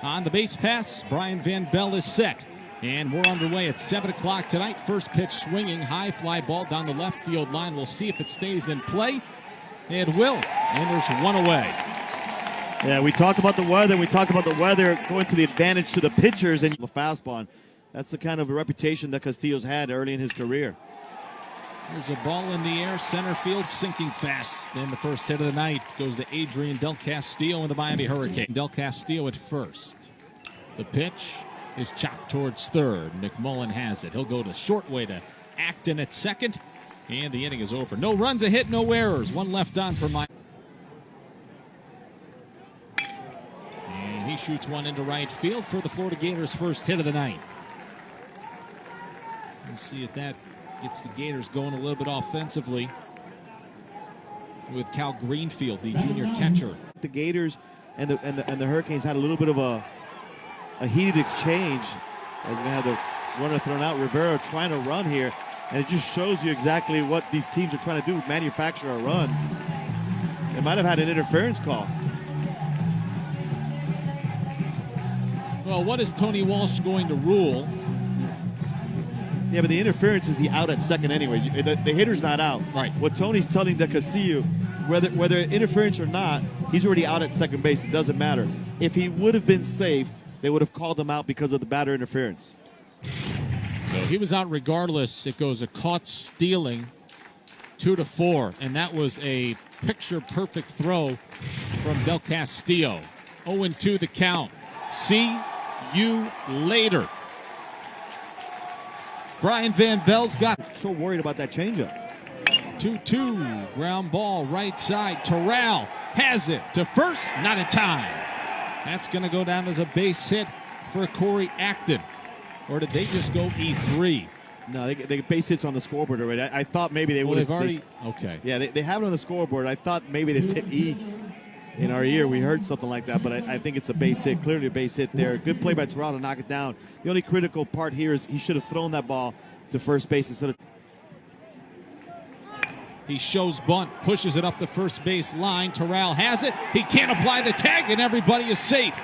On the base pass, Brian Van Bell is set. And we're underway at 7 o'clock tonight. First pitch swinging, high fly ball down the left field line. We'll see if it stays in play. It will. And there's one away. Yeah, we talked about the weather. We talked about the weather going to the advantage to the pitchers and the fastball. That's the kind of reputation that Castillo's had early in his career. There's a ball in the air, center field, sinking fast. Then the first hit of the night goes to Adrian Del Castillo in the Miami Hurricane. Del Castillo at first. The pitch is chopped towards third. McMullen has it. He'll go to short way to Acton at second. And the inning is over. No runs, a hit, no errors. One left on for Miami. And he shoots one into right field for the Florida Gators' first hit of the night. Let's see if that gets the Gators going a little bit offensively with Cal Greenfield, the junior catcher. The Gators and the Hurricanes had a little bit of a heated exchange as we had the runner thrown out. Rivera trying to run here, and it just shows you exactly what these teams are trying to do, manufacture a run. They might have had an interference call. Well, what is Tony Walsh going to rule? Yeah, but the interference is the out at second anyway. The hitter's not out. Right. What Tony's telling Del Castillo, whether interference or not, he's already out at second base. It doesn't matter. If he would have been safe, they would have called him out because of the batter interference. So he was out regardless. It goes a caught stealing, 2-4, and that was a picture-perfect throw from Del Castillo. 0-2 the count. See you later. Brian Van Bell's got. So worried about that changeup. 2-2, ground ball, right side. Terrell has it to first, not in time. That's going to go down as a base hit for Corey Acton. Or did they just go E3? No, they base hits on the scoreboard already. I thought maybe they would have. Already. Okay. Yeah, they have it on the scoreboard. I thought maybe they said E. In our ear, we heard something like that, but I think it's a base hit. Clearly a base hit there. Good play by Terrell to knock it down. The only critical part here is he should have thrown that ball to first base instead of. He shows bunt, pushes it up the first base line. Terrell has it. He can't apply the tag, and everybody is safe.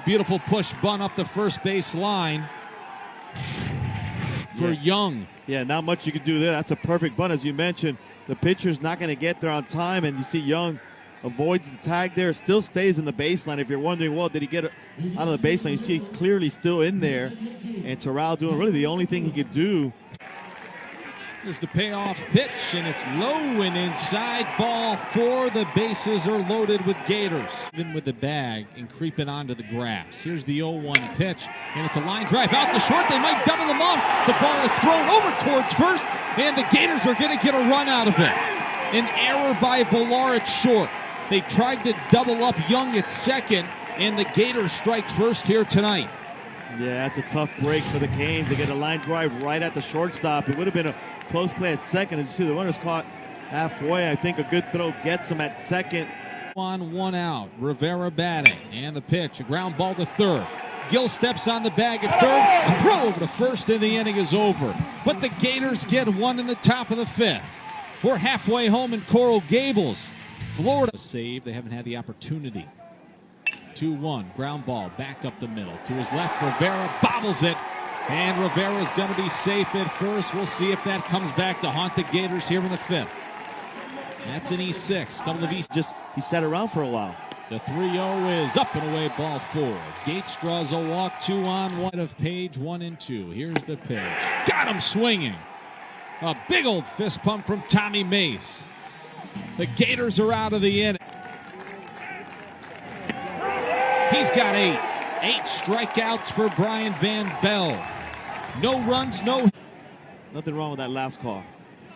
Beautiful push bunt up the first base line for Young. Yeah, not much you can do there. That's a perfect bunt, as you mentioned. The pitcher's not going to get there on time, and you see Young avoids the tag there, still stays in the baseline. If you're wondering, well, did he get out of the baseline? You see clearly still in there, and Terrell doing really the only thing he could do. Here's the payoff pitch, and it's low and inside ball four. The bases are loaded with Gators. Even with the bag and creeping onto the grass. Here's the 0-1 pitch, and it's a line drive out to short. They might double them off. The ball is thrown over towards first, and the Gators are going to get a run out of it. An error by Villar at short. They tried to double up Young at second, and the Gators strike first here tonight. Yeah, that's a tough break for the Canes. They get a line drive right at the shortstop. It would have been a close play at second. As you see, the runner's caught halfway. I think a good throw gets him at second. One out. Rivera batting. And the pitch. A ground ball to third. Gill steps on the bag at third. A throw over to first, and the inning is over. But the Gators get one in the top of the fifth. We're halfway home in Coral Gables, Florida. Save. They haven't had the opportunity. 2-1. Ground ball back up the middle. To his left, Rivera bobbles it. And Rivera's going to be safe at first. We'll see if that comes back to haunt the Gators here in the fifth. That's an E6. Couple of E6. He sat around for a while. The 3-0 is up and away, ball four. Gates draws a walk, 2-on-1 of Page, 1-2. Here's the pitch. Got him swinging. A big old fist pump from Tommy Mace. The Gators are out of the inning. He's got 8. 8 strikeouts for Brian Van Bell. No runs, no. Nothing wrong with that last call.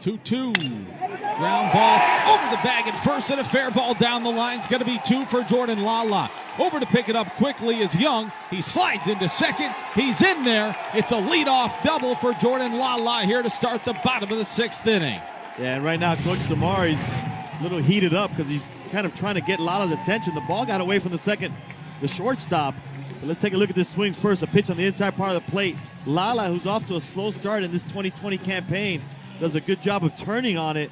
2-2. Ground ball over the bag at first, and a fair ball down the line. It's going to be 2 for Jordan Lala. Over to pick it up quickly is Young. He slides into second. He's in there. It's a leadoff double for Jordan Lala here to start the bottom of the 6th inning. Yeah, and right now Coach Damari's a little heated up because he's kind of trying to get Lala's attention. The ball got away from the shortstop. But let's take a look at this swing first. A pitch on the inside part of the plate. Lala, who's off to a slow start in this 2020 campaign, does a good job of turning on it.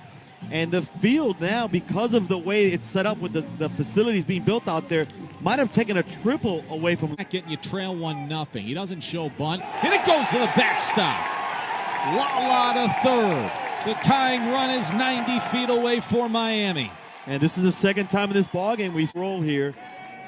And the field now, because of the way it's set up with the facilities being built out there, Might have taken a triple away from. Getting you trail 1-0. He doesn't show bunt, and it goes to the backstop. La to third. The tying run is 90 feet away for Miami. And this is the second time in this ballgame we roll here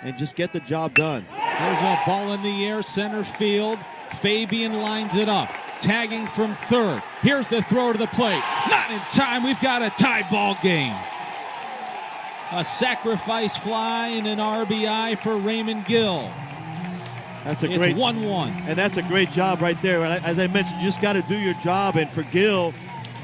and just get the job done. There's a ball in the air, center field. Fabian lines it up. Tagging from third. Here's the throw to the plate. Not in time. We've got a tie ball game. A sacrifice fly and an RBI for Raymond Gill. That's a It's great 1-1. And that's a great job right there. As I mentioned, you just got to do your job. And for Gill,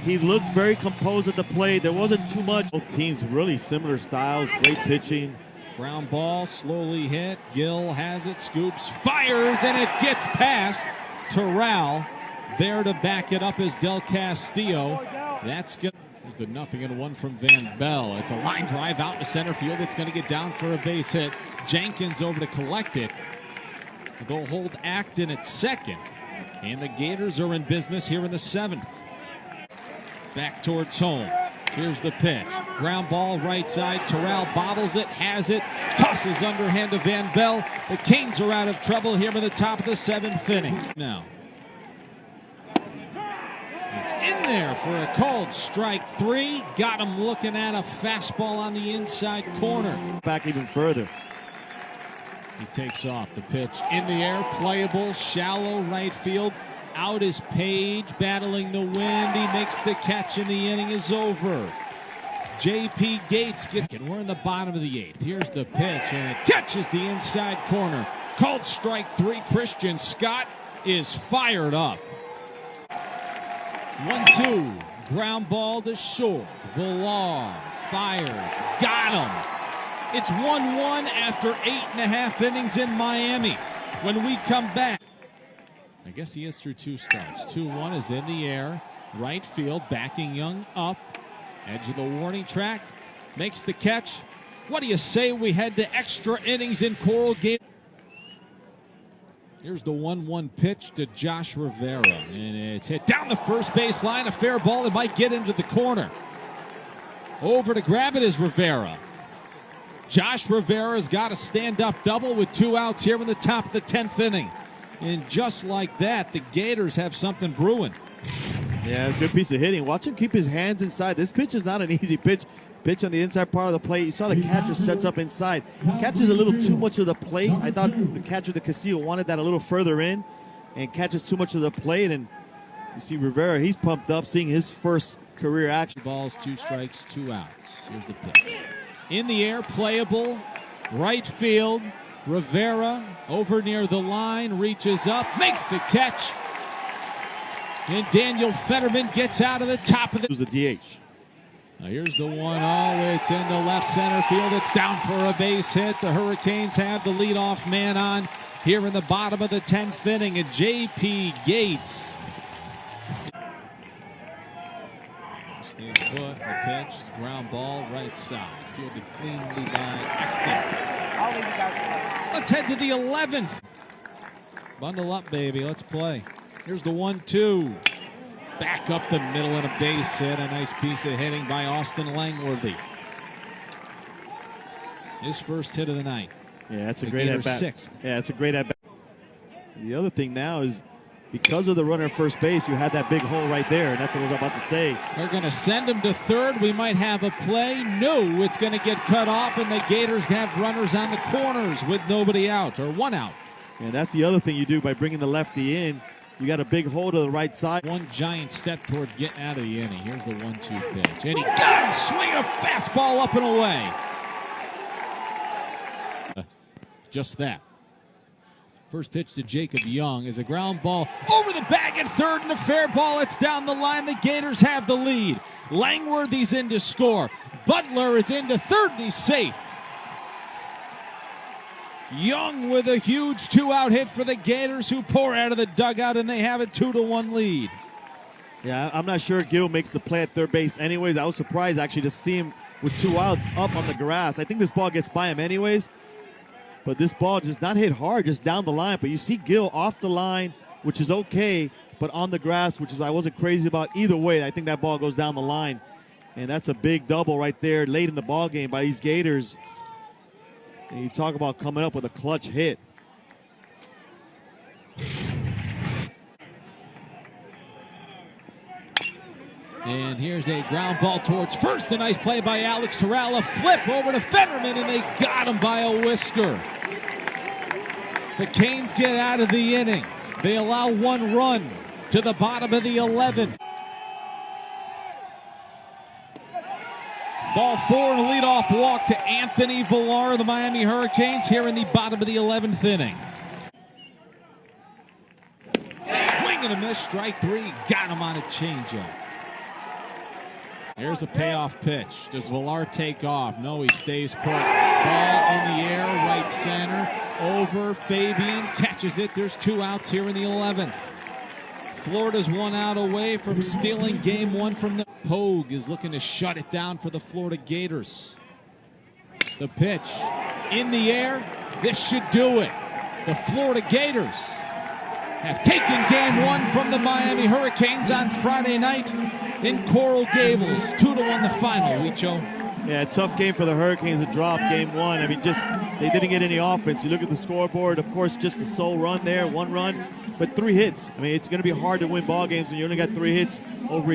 he looked very composed at the plate. There wasn't too much. Both teams really similar styles, great pitching. Ground ball, slowly hit. Gill has it, scoops, fires, and it gets past Terrell. There to back it up is Del Castillo. That's good. There's the 0-1 from Van Bell. It's a line drive out to center field. It's going to get down for a base hit. Jenkins over to collect it. They'll hold Acton at second. And the Gators are in business here in the 7th. Back towards home. Here's the pitch. Ground ball right side. Terrell bobbles it, has it, tosses underhand to Van Bell. The Canes are out of trouble here in the top of the 7th inning. Now, it's in there for a called strike 3. Got him looking at a fastball on the inside corner. Back even further. He takes off. The pitch in the air, playable, shallow right field. Out is Page, battling the wind. He makes the catch, and the inning is over. J.P. Gates gets it. We're in the bottom of the 8th. Here's the pitch, and it catches the inside corner. Called strike 3. Christian Scott is fired up. 1-2. Ground ball to short. Villar fires. Got him. It's 1-1 after 8.5 innings in Miami. When we come back, I guess he is through 2 starts. 2-1 is in the air. Right field, backing Young up. Edge of the warning track. Makes the catch. What do you say we head to extra innings in Coral Gables? Here's the 1-1 pitch to Josh Rivera. And it's hit down the first base line. A fair ball that might get into the corner. Over to grab it is Rivera. Josh Rivera's got a stand-up double with 2 outs here in the top of the 10th inning. And just like that, the Gators have something brewing. Yeah, good piece of hitting. Watch him keep his hands inside. This pitch is not an easy pitch. Pitch on the inside part of the plate. You saw the catcher sets up inside. Catches a little too much of the plate. I thought the catcher, the Castillo, wanted that a little further in and catches too much of the plate. And you see Rivera, he's pumped up, seeing his first career action. Balls, 2 strikes, 2 outs. Here's the pitch. In the air, playable, right field. Rivera over near the line, reaches up, makes the catch. And Daniel Fetterman gets out of the top of the... It was a DH. Now here's the 1-0. It's into left center field. It's down for a base hit. The Hurricanes have the leadoff man on here in the bottom of the 10th inning. And J.P. Gates stays put. The pitch is ground ball right side. Fielded cleanly by Acton. Let's head to the 11th. Bundle up, baby. Let's play. Here's the 1-2. Back up the middle and a base hit. A nice piece of hitting by Austin Langworthy. His first hit of the night. Yeah, that's a great at-bat. 6th. Yeah, that's a great at-bat. The other thing now is because of the runner at first base, you had that big hole right there, and that's what I was about to say. They're going to send him to third. We might have a play. No, it's going to get cut off, and the Gators have runners on the corners with nobody out, or 1 out. And that's the other thing you do by bringing the lefty in. You got a big hole to the right side. One giant step toward getting out of the inning. Here's the 1-2 pitch. And he got him swinging a fastball up and away. Just that. First pitch to Jacob Young is a ground ball over the bag at third, and a fair ball. It's down the line. The Gators have the lead. Langworthy's in to score. Butler is in to third, and he's safe. Young with a huge 2-out hit for the Gators, who pour out of the dugout, and they have a 2-1 lead. Yeah, I'm not sure Gill makes the play at third base anyways. I was surprised actually to see him with 2 outs up on the grass. I think this ball gets by him anyways. But this ball just not hit hard, just down the line. But you see Gill off the line, which is okay, but on the grass, which is I wasn't crazy about either way. I think that ball goes down the line. And that's a big double right there late in the ball game by these Gators. And you talk about coming up with a clutch hit. And here's a ground ball towards first. A nice play by Alex Torella. Flip over to Fetterman, and they got him by a whisker. The Canes get out of the inning. They allow one run to the bottom of the 11th. Ball 4 and a leadoff walk to Anthony Villar of the Miami Hurricanes here in the bottom of the 11th inning. Swing and a miss, strike 3. Got him on a changeup. Here's a payoff pitch. Does Villar take off? No, he stays put. Ball in the air, right center. Over, Fabian catches it. There's 2 outs here in the 11th. Florida's 1 out away from stealing game 1 from the... Pogue is looking to shut it down for the Florida Gators. The pitch in the air. This should do it. The Florida Gators have taken game 1 from the Miami Hurricanes on Friday night in Coral Gables. 2-1 the final, Huicho. Yeah, tough game for the Hurricanes to drop game 1. I mean, they didn't get any offense. You look at the scoreboard, of course, just a sole run there, 1 run, but 3 hits. I mean, it's going to be hard to win ball games when you only got 3 hits over